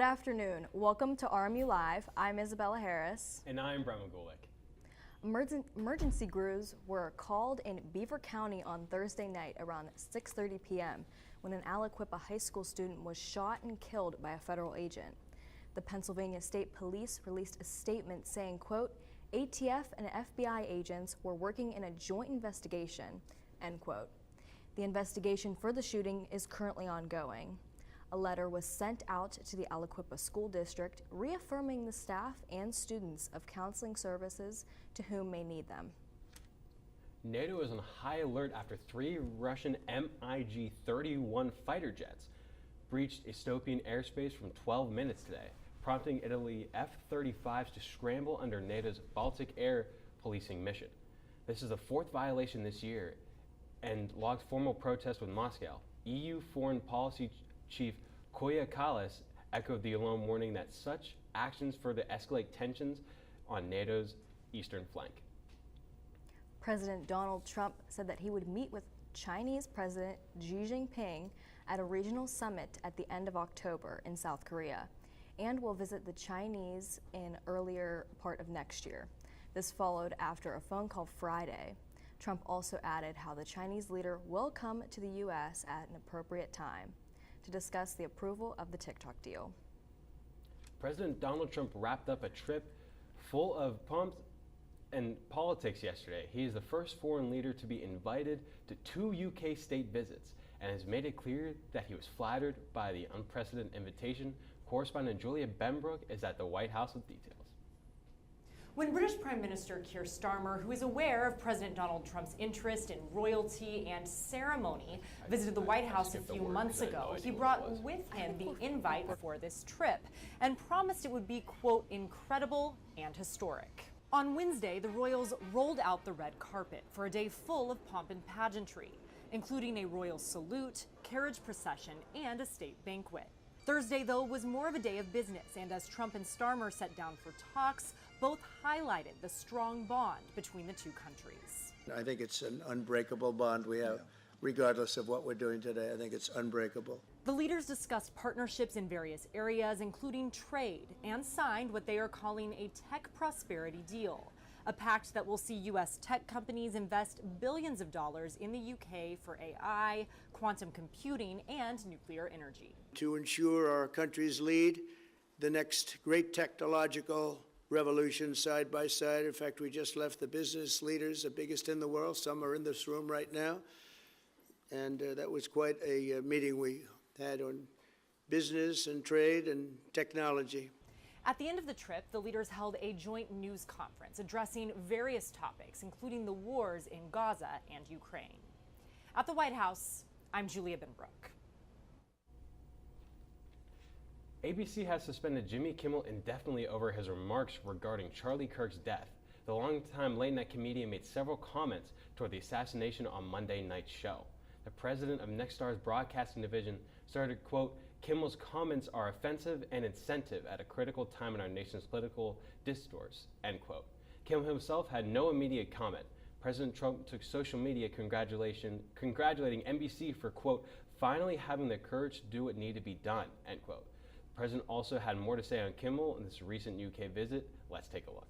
afternoon. Welcome to RMU Live. I'm Isabella Harris. And I'm Brema Gulick. Emergency crews were called in Beaver County on Thursday night around 6:30 p.m. when an Aliquippa high school student was shot and killed by a federal agent. The Pennsylvania State Police released a statement saying, quote, ATF and FBI agents were working in a joint investigation, end quote. The investigation for the shooting is currently ongoing. A letter was sent out to the Aliquippa School District reaffirming the staff and students of counseling services to whom may need them. NATO is on high alert after 3 Russian MiG-31 fighter jets breached Estonian airspace from 12 minutes today, prompting Italy F-35s to scramble under NATO's Baltic air policing mission. This is the 4th violation this year and logged formal protest with Moscow. EU Foreign Policy Chief Kaja Kallas echoed the alarm, warning that such actions further escalate tensions on NATO's eastern flank. President Donald Trump said that he would meet with Chinese President Xi Jinping at a regional summit at the end of October in South Korea, and will visit the Chinese in earlier part of next year. This followed after a phone call Friday. Trump also added how the Chinese leader will come to the U.S. at an appropriate time to discuss the approval of the TikTok deal. President Donald Trump wrapped up a trip full of pomp and politics yesterday. He is the first foreign leader to be invited to 2 UK state visits and has made it clear that he was flattered by the unprecedented invitation. Correspondent Julia Benbrook is at the White House with details. When British Prime Minister Keir Starmer, who is aware of President Donald Trump's interest in royalty and ceremony, visited the White House a few months ago, he brought with him the invite for this trip and promised it would be, quote, incredible and historic. On Wednesday, the royals rolled out the red carpet for a day full of pomp and pageantry, including a royal salute, carriage procession, and a state banquet. Thursday, though, was more of a day of business, and as Trump and Starmer sat down for talks, both highlighted the strong bond between the two countries. I think it's an unbreakable bond we have, regardless of what we're doing today. I think it's unbreakable. The leaders discussed partnerships in various areas, including trade, and signed what they are calling a tech prosperity deal, a pact that will see U.S. tech companies invest billions of dollars in the UK for AI, quantum computing, and nuclear energy. To ensure our countries lead the next great technological revolution side by side. In fact, we just left the business leaders, the biggest in the world. Some are in this room right now. And that was quite a meeting we had on business and trade and technology. At the end of the trip, the leaders held a joint news conference addressing various topics, including the wars in Gaza and Ukraine. At the White House, I'm Julia Benbrook. ABC has suspended Jimmy Kimmel indefinitely over his remarks regarding Charlie Kirk's death. The longtime late-night comedian made several comments toward the assassination on Monday night's show. The president of Nexstar's broadcasting division started, quote, Kimmel's comments are offensive and insensitive at a critical time in our nation's political discourse, end quote. Kimmel himself had no immediate comment. President Trump took social media congratulating NBC for, quote, finally having the courage to do what needed to be done, end quote. The president also had more to say on Kimmel in this recent UK visit. Let's take a look.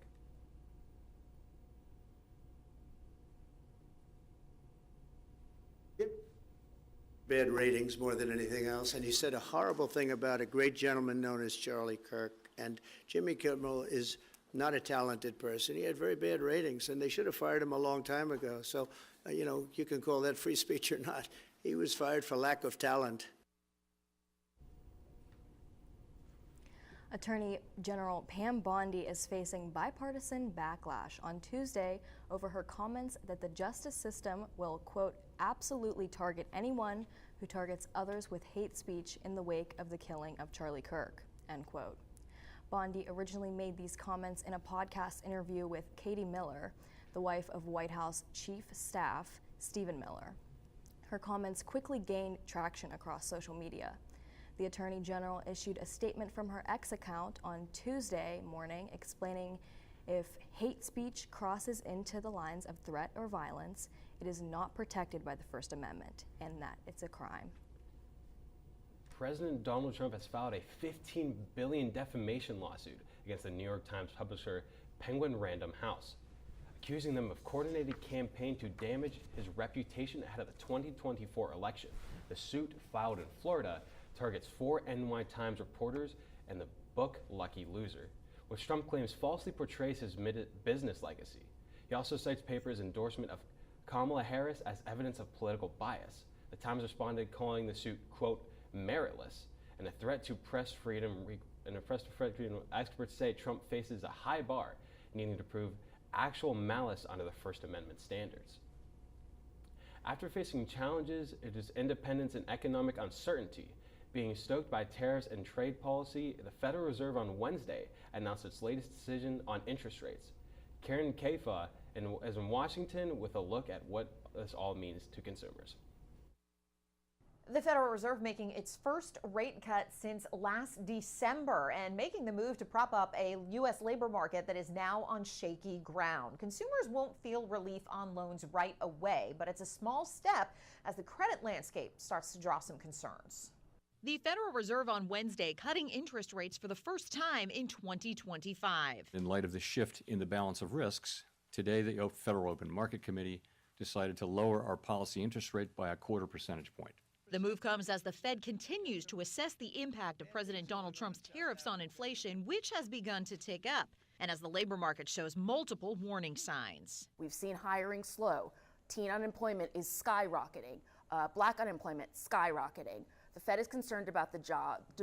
Bad ratings more than anything else, and he said a horrible thing about a great gentleman known as Charlie Kirk. And Jimmy Kimmel is not a talented person. He had very bad ratings, and they should have fired him a long time ago. So, you know, you can call that free speech or not. He was fired for lack of talent. Attorney General Pam Bondi is facing bipartisan backlash on Tuesday over her comments that the justice system will, quote, absolutely target anyone who targets others with hate speech in the wake of the killing of Charlie Kirk, end quote. Bondi originally made these comments in a podcast interview with Katie Miller, the wife of White House Chief Staff Stephen Miller. Her comments quickly gained traction across social media. The Attorney General issued a statement from her X account on Tuesday morning explaining if hate speech crosses into the lines of threat or violence, it is not protected by the First Amendment and that it's a crime. President Donald Trump has filed a $15 billion defamation lawsuit against the New York Times publisher Penguin Random House, accusing them of coordinated campaign to damage his reputation ahead of the 2024 election. The suit, filed in Florida, targets 4 NY Times reporters and the book Lucky Loser, which Trump claims falsely portrays his business legacy. He also cites papers' endorsement of Kamala Harris as evidence of political bias. The Times responded, calling the suit, quote, meritless, and a threat to press freedom. Experts say Trump faces a high bar, needing to prove actual malice under the First Amendment standards. After facing challenges, it is independence and economic uncertainty being stoked by tariffs and trade policy. The Federal Reserve on Wednesday announced its latest decision on interest rates. Karen Kaifa is in Washington with a look at what this all means to consumers. The Federal Reserve making its first rate cut since last December and making the move to prop up a U.S. labor market that is now on shaky ground. Consumers won't feel relief on loans right away, but it's a small step as the credit landscape starts to draw some concerns. The Federal Reserve on Wednesday cutting interest rates for the first time in 2025. In light of the shift in the balance of risks, today the Federal Open Market Committee decided to lower our policy interest rate by 1/4 percentage point. The move comes as the Fed continues to assess the impact of President Donald Trump's tariffs on inflation, which has begun to tick up, and as the labor market shows multiple warning signs. We've seen hiring slow. Teen unemployment is skyrocketing. Black unemployment skyrocketing. The Fed is concerned about the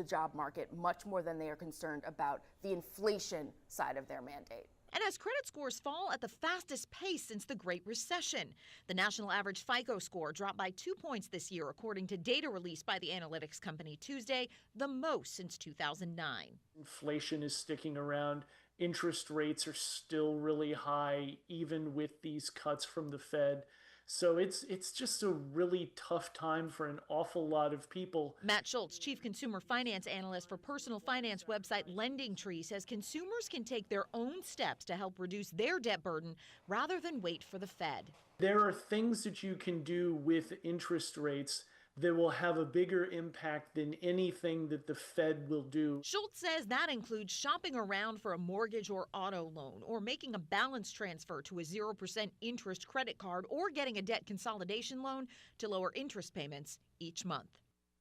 job market much more than they are concerned about the inflation side of their mandate. And as credit scores fall at the fastest pace since the Great Recession, the national average FICO score dropped by 2 points this year, according to data released by the analytics company Tuesday, the most since 2009. Inflation is sticking around. Interest rates are still really high, even with these cuts from the Fed. So it's just a really tough time for an awful lot of people. Matt Schultz, chief consumer finance analyst for personal finance website LendingTree, says consumers can take their own steps to help reduce their debt burden rather than wait for the Fed. There are things that you can do with interest rates that will have a bigger impact than anything that the Fed will do. Schultz says that includes shopping around for a mortgage or auto loan, or making a balance transfer to a 0% interest credit card, or getting a debt consolidation loan to lower interest payments each month.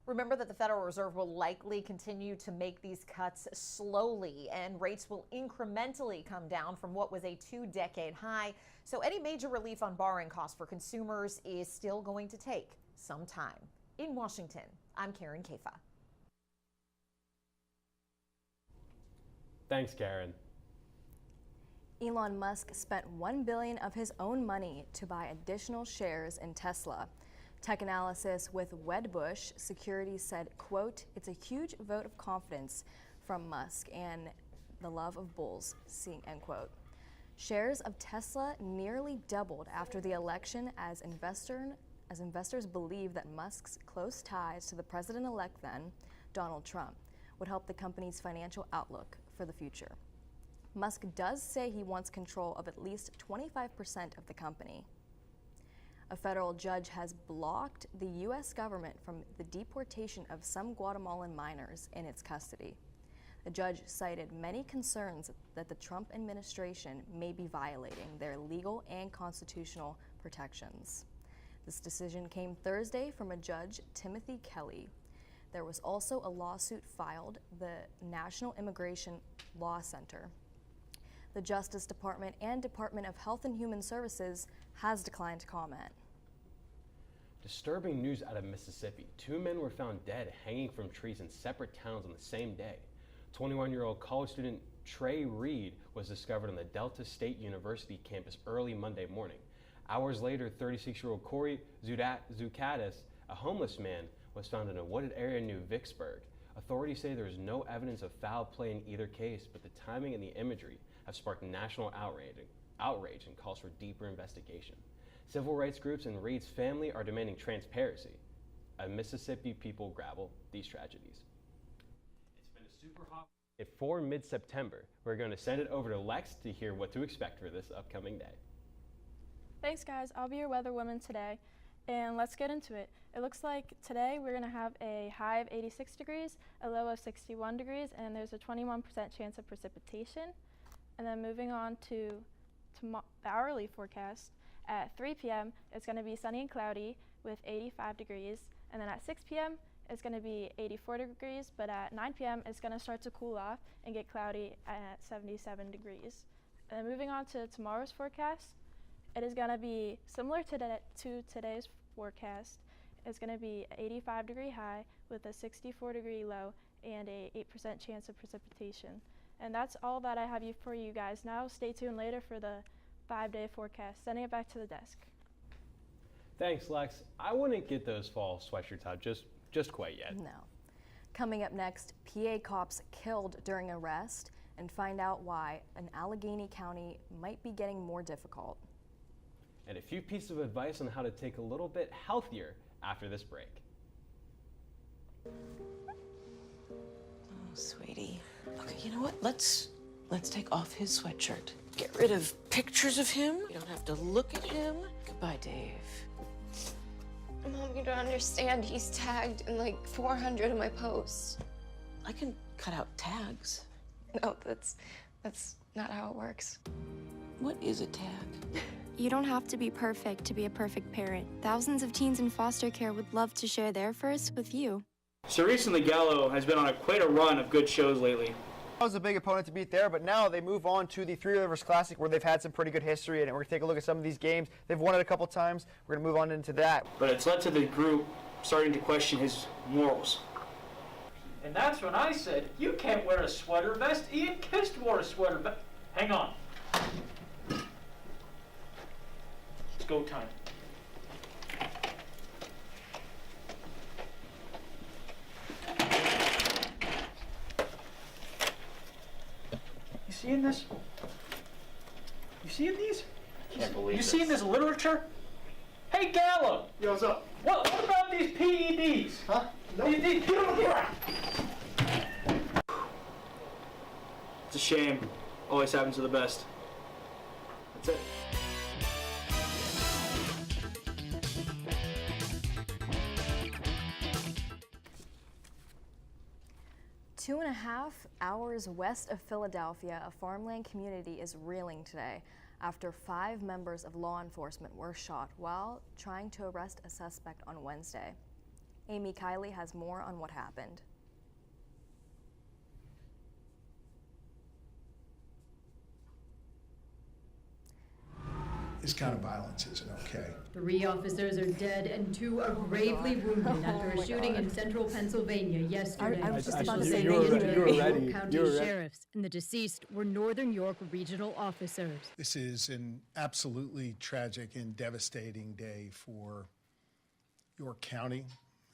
Remember that the Federal Reserve will likely continue to make these cuts slowly, and rates will incrementally come down from what was a 2-decade high. So any major relief on borrowing costs for consumers is still going to take some time. In Washington, I'm Karen Kaifa. Thanks, Karen. Elon Musk spent $1 billion of his own money to buy additional shares in Tesla. Tech analysis with Wedbush Securities said, quote, it's a huge vote of confidence from Musk and the love of bulls, end quote. Shares of Tesla nearly doubled after the election as investors believe that Musk's close ties to the president-elect then, Donald Trump, would help the company's financial outlook for the future. Musk does say he wants control of at least 25% of the company. A federal judge has blocked the U.S. government from the deportation of some Guatemalan minors in its custody. The judge cited many concerns that the Trump administration may be violating their legal and constitutional protections. This decision came Thursday from a judge, Timothy Kelly. There was also a lawsuit filed, the National Immigration Law Center. The Justice Department and Department of Health and Human Services has declined to comment. Disturbing news out of Mississippi. 2 men were found dead hanging from trees in separate towns on the same day. 21-year-old college student Trey Reed was discovered on the Delta State University campus early Monday morning. Hours later, 36-year-old Corey Zukatis, a homeless man, was found in a wooded area near Vicksburg. Authorities say there is no evidence of foul play in either case, but the timing and the imagery have sparked national outrage and calls for deeper investigation. Civil rights groups and Reed's family are demanding transparency as Mississippi people grapple these tragedies. It's been a super hot day for mid-September. We're going to send it over to Lex to hear what to expect for this upcoming day. Thanks, guys. I'll be your weather woman today. And let's get into it. It looks like today we're going to have a high of 86 degrees, a low of 61 degrees, and there's a 21% chance of precipitation. And then moving on to the hourly forecast, at 3 p.m. it's going to be sunny and cloudy with 85 degrees. And then at 6 p.m. it's going to be 84 degrees, but at 9 p.m. it's going to start to cool off and get cloudy at 77 degrees. And then moving on to tomorrow's forecast, it is going to be similar to today's forecast. It's going to be 85-degree high with a 64-degree low and a 8% chance of precipitation. And that's all that I have for you guys. Now stay tuned later for the 5-day forecast. Sending it back to the desk. Thanks, Lex. I wouldn't get those fall sweatshirts out just quite yet. No. Coming up next, PA cops killed during arrest, and find out why an Allegheny County might be getting more difficult. And a few pieces of advice on how to take a little bit healthier after this break. Oh, sweetie. Okay, you know what? Let's take off his sweatshirt. Get rid of pictures of him. You don't have to look at him. Goodbye, Dave. Mom, you don't understand. He's tagged in like 400 of my posts. I can cut out tags. No, that's not how it works. What is a tag? You don't have to be perfect to be a perfect parent. Thousands of teens in foster care would love to share their first with you. So recently, Gallo has been on quite a run of good shows lately. I was a big opponent to beat there, but now they move on to the Three Rivers Classic where they've had some pretty good history in it. We're going to take a look at some of these games. They've won it a couple times. We're going to move on into that. But it's led to the group starting to question his morals. And that's when I said, you can't wear a sweater vest. Ian Kist wore a sweater vest. Hang on. It's go time. You seeing this? You seeing these? Can't believe You seeing this literature? Hey, Gallo! Yo, what's up? What about these PEDs? Huh? No. Get on the ground! It's a shame. Always happens to the best. That's it. Two and a half hours west of Philadelphia, a farmland community is reeling today after 5 members of law enforcement were shot while trying to arrest a suspect on Wednesday. Amy Kiley has more on what happened. This kind of violence isn't okay. 3 officers are dead and 2 are gravely wounded after a shooting in central Pennsylvania yesterday. I was just about to Officials say say they the injured County sheriffs and the deceased were Northern York regional officers. This is an absolutely tragic and devastating day for York County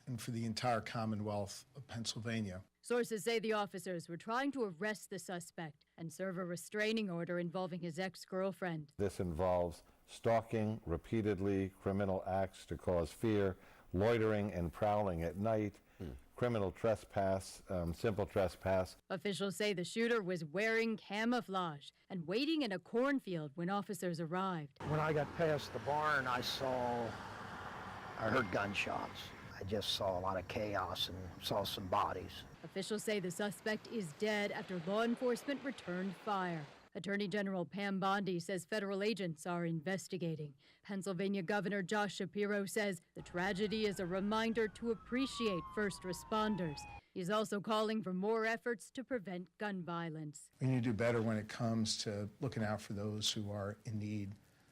and for the entire Commonwealth of Pennsylvania. Sources say the officers were trying to arrest the suspect and serve a restraining order involving his ex-girlfriend. This involves stalking, repeatedly, criminal acts to cause fear, loitering and prowling at night, criminal trespass, simple trespass. Officials say the shooter was wearing camouflage and waiting in a cornfield when officers arrived. When I got past the barn, I heard gunshots. I just saw a lot of chaos and saw some bodies. Officials say the suspect is dead after law enforcement returned fire. Attorney General Pam Bondi says federal agents are investigating. Pennsylvania Governor Josh Shapiro says the tragedy is a reminder to appreciate first responders. He's also calling for more efforts to prevent gun violence. We need to do better when it comes to looking out for those who are in need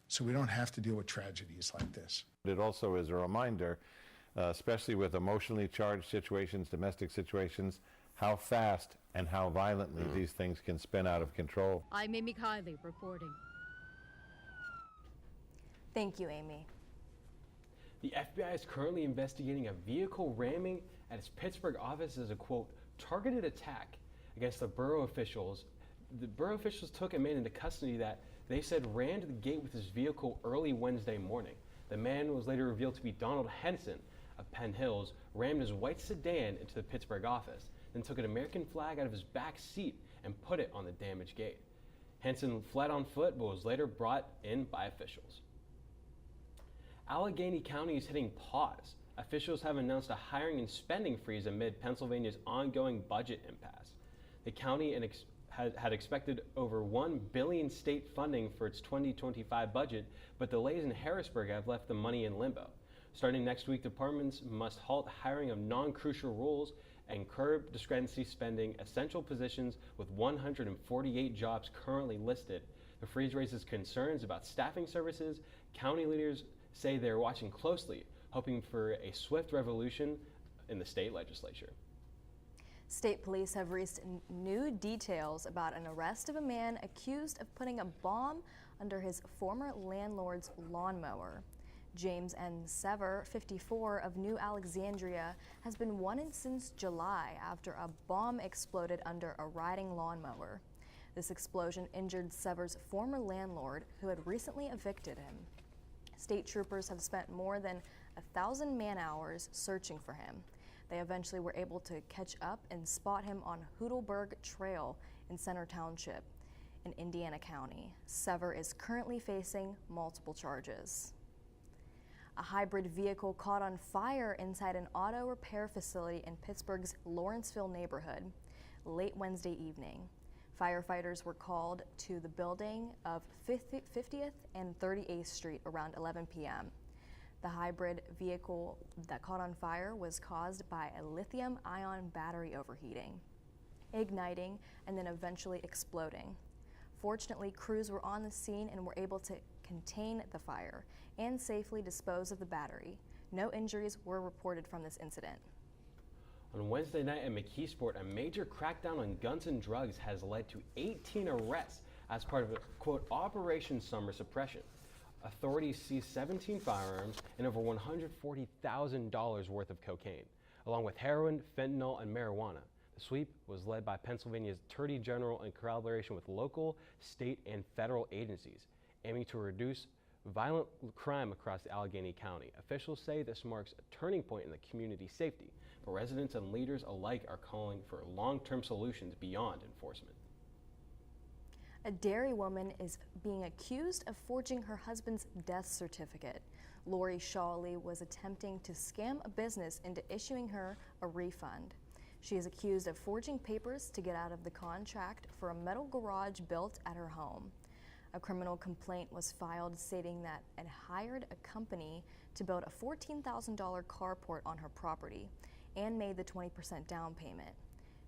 so we don't have to deal with tragedies like this. It also is a reminder, especially with emotionally charged situations, domestic situations, how fast and how violently these things can spin out of control. I'm Amy Kiley reporting. Thank you, Amy. The FBI is currently investigating a vehicle ramming at its Pittsburgh office as a, quote, targeted attack against the borough officials. The borough officials took a man into custody that they said ran to the gate with his vehicle early Wednesday morning. The man was later revealed to be Donald Henson of Penn Hills, rammed his white sedan into the Pittsburgh office, then took an American flag out of his back seat and put it on the damaged gate. Henson fled on foot but was later brought in by officials. Allegheny County is hitting pause. Officials have announced a hiring and spending freeze amid Pennsylvania's ongoing budget impasse. The county had expected over $1 billion state funding for its 2025 budget, but delays in Harrisburg have left the money in limbo. Starting next week, departments must halt hiring of non-crucial roles and curb discrepancy spending essential positions with 148 jobs currently listed. The freeze raises concerns about staffing services. County leaders say they're watching closely, hoping for a swift resolution in the state legislature. State police have released new details about an arrest of a man accused of putting a bomb under his former landlord's lawnmower. James N. Sever, 54, of New Alexandria, has been wanted since July after a bomb exploded under a riding lawnmower. This explosion injured Sever's former landlord, who had recently evicted him. State troopers have spent more than 1,000 man-hours searching for him. They eventually were able to catch up and spot him on Heidelberg Trail in Center Township in Indiana County. Sever is currently facing multiple charges. A hybrid vehicle caught on fire inside an auto repair facility in Pittsburgh's Lawrenceville neighborhood late Wednesday evening. Firefighters were called to the building of 50th and 38th Street around 11 p.m. The hybrid vehicle that caught on fire was caused by a lithium-ion battery overheating, igniting, and then eventually exploding. Fortunately, crews were on the scene and were able to contain the fire and safely dispose of the battery. No injuries were reported from this incident. On Wednesday night at McKeesport, a major crackdown on guns and drugs has led to 18 arrests as part of a, quote, Operation Summer Suppression. Authorities seized 17 firearms and over $140,000 worth of cocaine, along with heroin, fentanyl, and marijuana. The sweep was led by Pennsylvania's Attorney General in collaboration with local, state, and federal agencies, aiming to reduce violent crime across Allegheny County. Officials say this marks a turning point in the community safety, but residents and leaders alike are calling for long-term solutions beyond enforcement. A dairy woman is being accused of forging her husband's death certificate. Lori Shawley was attempting to scam a business into issuing her a refund. She is accused of forging papers to get out of the contract for a metal garage built at her home. A criminal complaint was filed stating that it hired a company to build a $14,000 carport on her property and made the 20% down payment.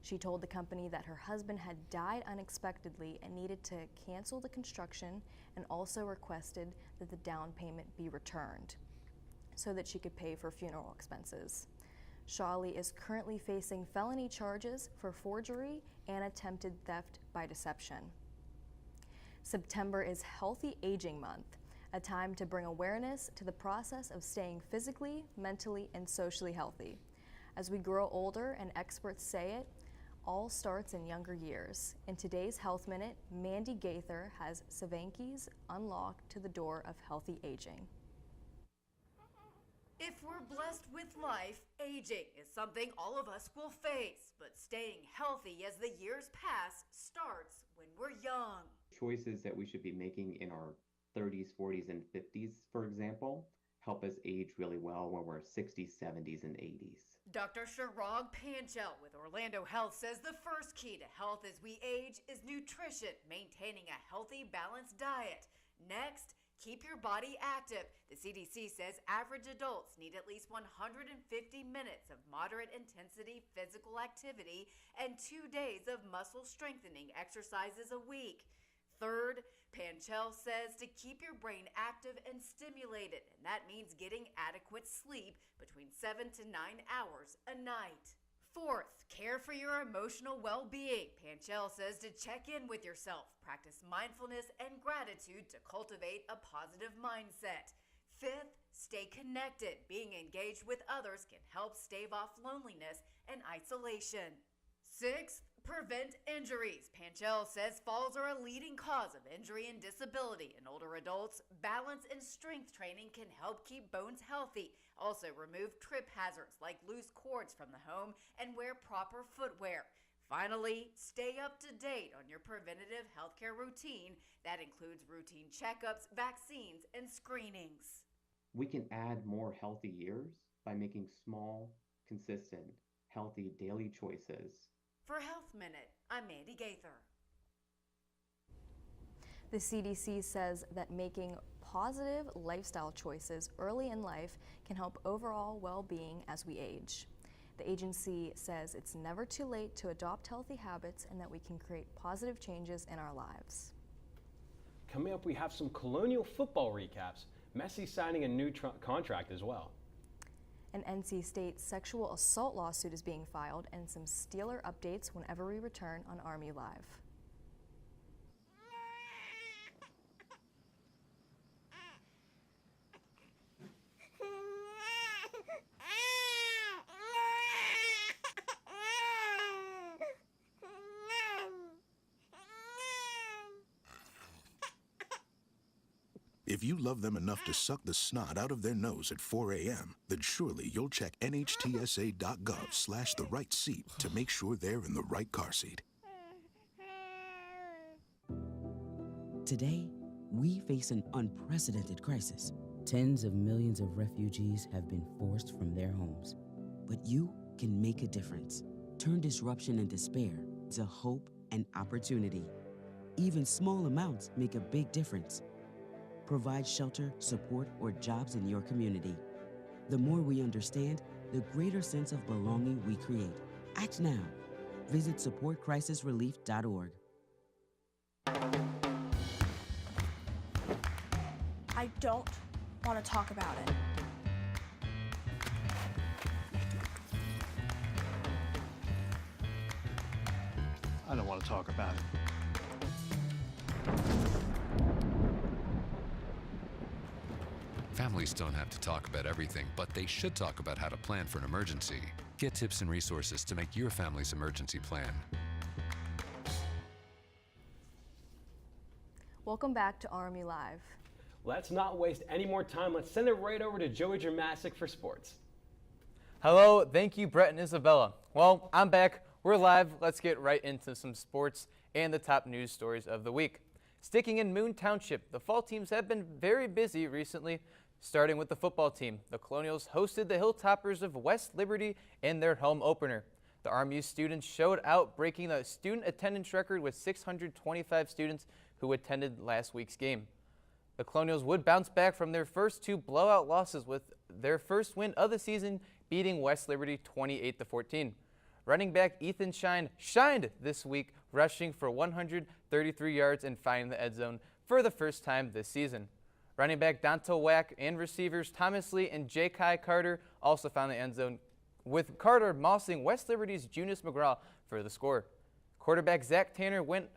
She told the company that her husband had died unexpectedly and needed to cancel the construction, and also requested that the down payment be returned so that she could pay for funeral expenses. Shawley is currently facing felony charges for forgery and attempted theft by deception. September is Healthy Aging Month, a time to bring awareness to the process of staying physically, mentally, and socially healthy. As we grow older, and experts say it, all starts in younger years. In today's Health Minute, Mandy Gaither has Savanki's Unlocked to the Door of Healthy Aging. If we're blessed with life, aging is something all of us will face, but staying healthy as the years pass starts when we're young. Choices that we should be making in our 30s, 40s, and 50s, for example, help us age really well when we're 60s, 70s, and 80s. Dr. Chirag Panchal with Orlando Health says the first key to health as we age is nutrition, maintaining a healthy, balanced diet. Next, keep your body active. The CDC says average adults need at least 150 minutes of moderate intensity physical activity and 2 days of muscle strengthening exercises a week. Third, Panchal says to keep your brain active and stimulated, and that means getting adequate sleep between 7 to 9 hours a night. Fourth, care for your emotional well-being. Panchal says to check in with yourself, practice mindfulness and gratitude to cultivate a positive mindset. Fifth, stay connected. Being engaged with others can help stave off loneliness and isolation. Sixth, prevent injuries. Panchal says falls are a leading cause of injury and disability in older adults. Balance and strength training can help keep bones healthy. Also, remove trip hazards like loose cords from the home and wear proper footwear. Finally, stay up to date on your preventative healthcare routine. That includes routine checkups, vaccines, and screenings. We can add more healthy years by making small, consistent, healthy daily choices. For Health Minute, I'm Mandy Gaither. The CDC says that making positive lifestyle choices early in life can help overall well-being as we age. The agency says it's never too late to adopt healthy habits and that we can create positive changes in our lives. Coming up, we have some Colonial football recaps. Messi signing a new contract as well. An NC State sexual assault lawsuit is being filed, and some Steeler updates whenever we return on RMU Live. If you love them enough to suck the snot out of their nose at 4 a.m., then surely you'll check nhtsa.gov/the right seat to make sure they're in the right car seat. Today, we face an unprecedented crisis. Tens of millions of refugees have been forced from their homes. But you can make a difference. Turn disruption and despair to hope and opportunity. Even small amounts make a big difference. Provide shelter, support, or jobs in your community. The more we understand, the greater sense of belonging we create. Act now. Visit supportcrisisrelief.org. I don't want to talk about it. I don't want to talk about it. Families don't have to talk about everything, but they should talk about how to plan for an emergency. Get tips and resources to make your family's emergency plan. Welcome back to RMU Live. Let's not waste any more time. Let's send it right over to Joey Dramasic for sports. Hello, thank you, Brett and Isabella. Well, I'm back. We're live. Let's get right into some sports and the top news stories of the week. Sticking in Moon Township, the fall teams have been very busy recently. Starting with the football team, the Colonials hosted the Hilltoppers of West Liberty in their home opener. The RMU students showed out, breaking the student attendance record with 625 students who attended last week's game. The Colonials would bounce back from their first two blowout losses with their first win of the season, beating West Liberty 28-14. Running back Ethan shined this week, rushing for 133 yards and finding the end zone for the first time this season. Running back Donto Wack and receivers Thomas Lee and J.Kai Carter also found the end zone, with Carter mossing West Liberty's Junius McGraw for the score. Quarterback Zach Tanner went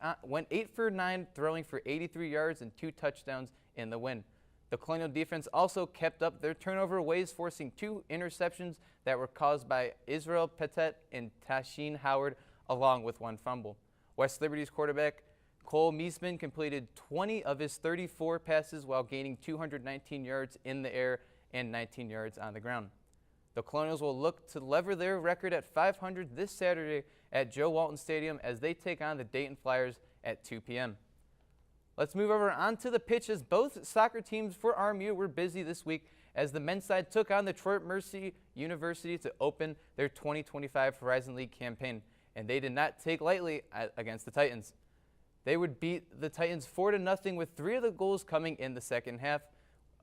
8 for 9, throwing for 83 yards and 2 touchdowns in the win. The Colonial defense also kept up their turnover ways, forcing 2 interceptions that were caused by Israel Petit and Tashin Howard, along with 1 fumble. West Liberty's quarterback Cole Meesman completed 20 of his 34 passes while gaining 219 yards in the air and 19 yards on the ground. The Colonials will look to lever their record at 500 this Saturday at Joe Walton Stadium as they take on the Dayton Flyers at 2 p.m. Let's move over onto the pitch, as both soccer teams for RMU were busy this week as the men's side took on the Detroit Mercy University to open their 2025 Horizon League campaign, and they did not take lightly against the Titans. They would beat the Titans 4-0 with 3 of the goals coming in the second half.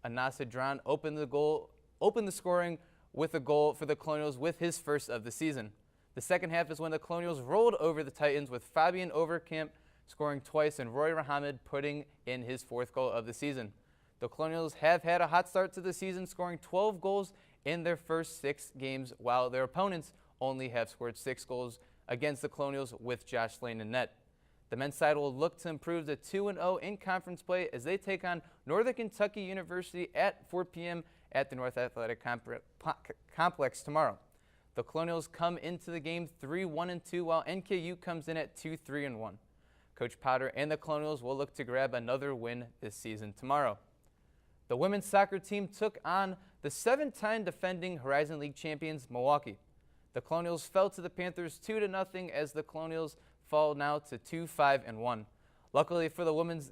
Anas Hadran opened the scoring with a goal for the Colonials with his first of the season. The second half is when the Colonials rolled over the Titans, with Fabian Overkamp scoring twice and Roy Rahamid putting in his 4th goal of the season. The Colonials have had a hot start to the season, scoring 12 goals in their first 6 games, while their opponents only have scored 6 goals against the Colonials, with Josh Lane in net. The men's side will look to improve to 2-0 in conference play as they take on Northern Kentucky University at 4 p.m. at the North Athletic Complex tomorrow. The Colonials come into the game 3-1-2, while NKU comes in at 2-3-1. Coach Potter and the Colonials will look to grab another win this season tomorrow. The women's soccer team took on the 7-time defending Horizon League champions, Milwaukee. The Colonials fell to the Panthers 2-0 as the Colonials fall now to 2-5-1. Luckily for the women's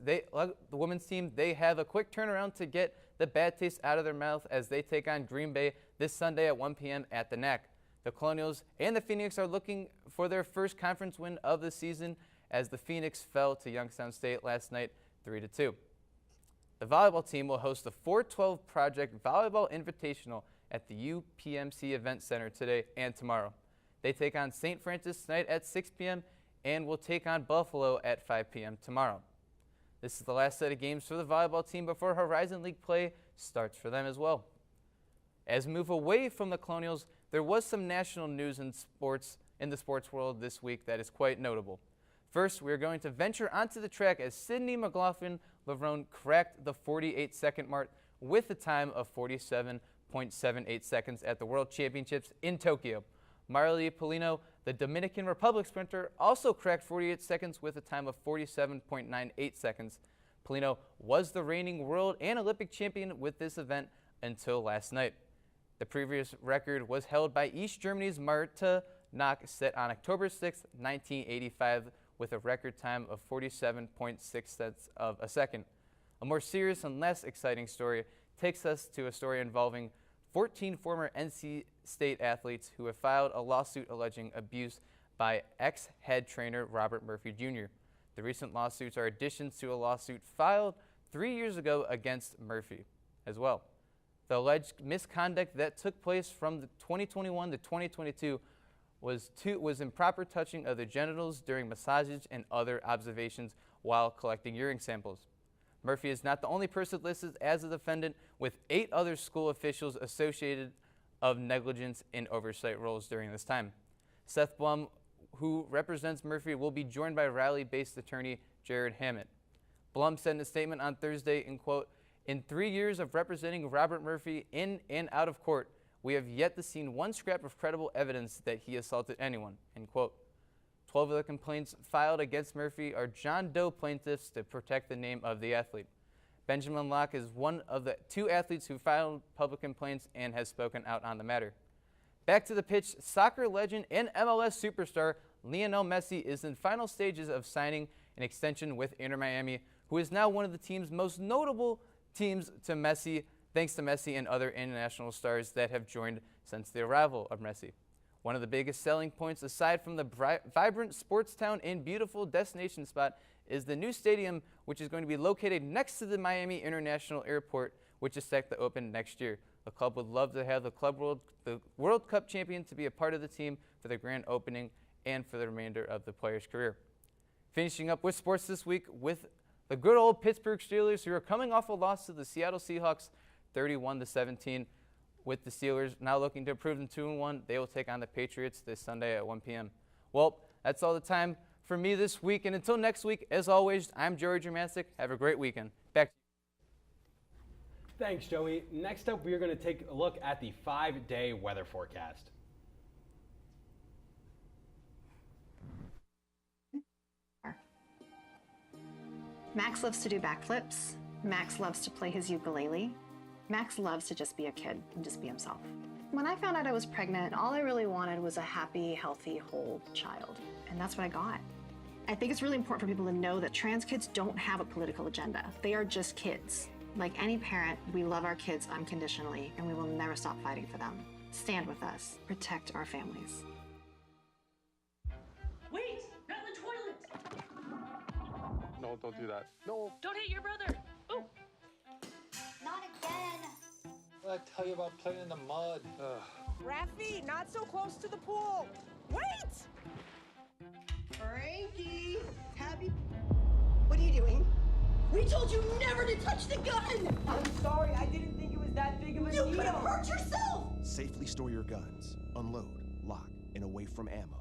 team, they have a quick turnaround to get the bad taste out of their mouth as they take on Green Bay this Sunday at 1 p.m. at the NAC. The Colonials and the Phoenix are looking for their first conference win of the season as the Phoenix fell to Youngstown State last night 3-2. The volleyball team will host the 412 Project Volleyball Invitational at the UPMC Event Center today and tomorrow. They take on St. Francis tonight at 6 p.m. and will take on Buffalo at 5 p.m. tomorrow. This is the last set of games for the volleyball team before Horizon League play starts for them as well. As we move away from the Colonials, there was some national news in the sports world this week that is quite notable. First, we are going to venture onto the track as Sydney McLaughlin-Laverne cracked the 48-second mark with a time of 47.78 seconds at the World Championships in Tokyo. Marley Polino, the Dominican Republic sprinter, also cracked 48 seconds with a time of 47.98 seconds. Polino was the reigning world and Olympic champion with this event until last night. The previous record was held by East Germany's Marta Nock, set on October 6, 1985, with a record time of 47.6 cents of a second. A more serious and less exciting story takes us to a story involving 14 former NC State athletes who have filed a lawsuit alleging abuse by ex-head trainer Robert Murphy Jr. The recent lawsuits are additions to a lawsuit filed 3 years ago against Murphy as well. The alleged misconduct that took place from 2021 to 2022 was improper touching of the genitals during massages and other observations while collecting urine samples. Murphy is not the only person listed as a defendant, with 8 other school officials associated of negligence in oversight roles during this time. Seth Blum, who represents Murphy, will be joined by Raleigh-based attorney Jared Hammett. Blum said in a statement on Thursday, in quote, "In 3 years of representing Robert Murphy in and out of court, we have yet to see one scrap of credible evidence that he assaulted anyone," end quote. 12 of the complaints filed against Murphy are John Doe plaintiffs to protect the name of the athlete. Benjamin Locke is one of the 2 athletes who filed public complaints and has spoken out on the matter. Back to the pitch, soccer legend and MLS superstar Lionel Messi is in final stages of signing an extension with Inter Miami, who is now one of the team's most notable teams to Messi, thanks to Messi and other international stars that have joined since the arrival of Messi. One of the biggest selling points, aside from the vibrant sports town and beautiful destination spot, is the new stadium, which is going to be located next to the Miami International Airport, which is set to open next year. The club would love to have the World Cup champion to be a part of the team for the grand opening and for the remainder of the player's career. Finishing up with sports this week with the good old Pittsburgh Steelers, who are coming off a loss to the Seattle Seahawks 31-17. With the Steelers now looking to improve to 2-1, they will take on the Patriots this Sunday at 1 p.m. Well, that's all the time for me this week. And until next week, as always, I'm Joey Dramatic. Have a great weekend. Back to you. Thanks, Joey. Next up, we are going to take a look at the 5-day weather forecast. Max loves to do backflips. Max loves to play his ukulele. Max loves to just be a kid and just be himself. When I found out I was pregnant, all I really wanted was a happy, healthy, whole child. And that's what I got. I think it's really important for people to know that trans kids don't have a political agenda. They are just kids. Like any parent, we love our kids unconditionally, and we will never stop fighting for them. Stand with us. Protect our families. Wait! Not in the toilet! No, don't do that. No. Don't hit your brother! Oh! Not again. What did I tell you about playing in the mud? Raffy, not so close to the pool. Wait! Frankie, happy. What are you doing? We told you never to touch the gun! I'm sorry, I didn't think it was that big of a deal. You could have hurt yourself! Safely store your guns. Unload, lock, and away from ammo.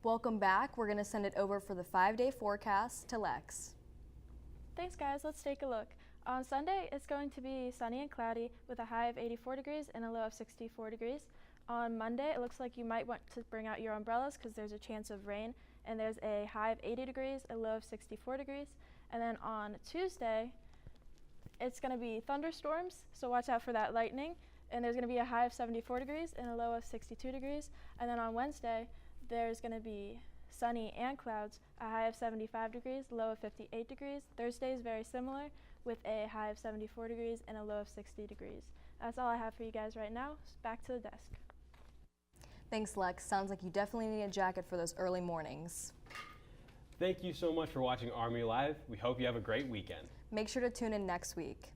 Welcome back. We're going to send it over for the 5-day forecast to Lex. Thanks, guys. Let's take a look. On Sunday, it's going to be sunny and cloudy with a high of 84 degrees and a low of 64 degrees. On Monday, it looks like you might want to bring out your umbrellas because there's a chance of rain, and there's a high of 80 degrees, a low of 64 degrees. And then on Tuesday, it's going to be thunderstorms, so watch out for that lightning. And there's going to be a high of 74 degrees and a low of 62 degrees. And then on Wednesday, there's going to be sunny and clouds, a high of 75 degrees, low of 58 degrees. Thursday is very similar with a high of 74 degrees and a low of 60 degrees. That's all I have for you guys right now. Back to the desk. Thanks, Lex. Sounds like you definitely need a jacket for those early mornings. Thank you so much for watching RMU Live. We hope you have a great weekend. Make sure to tune in next week.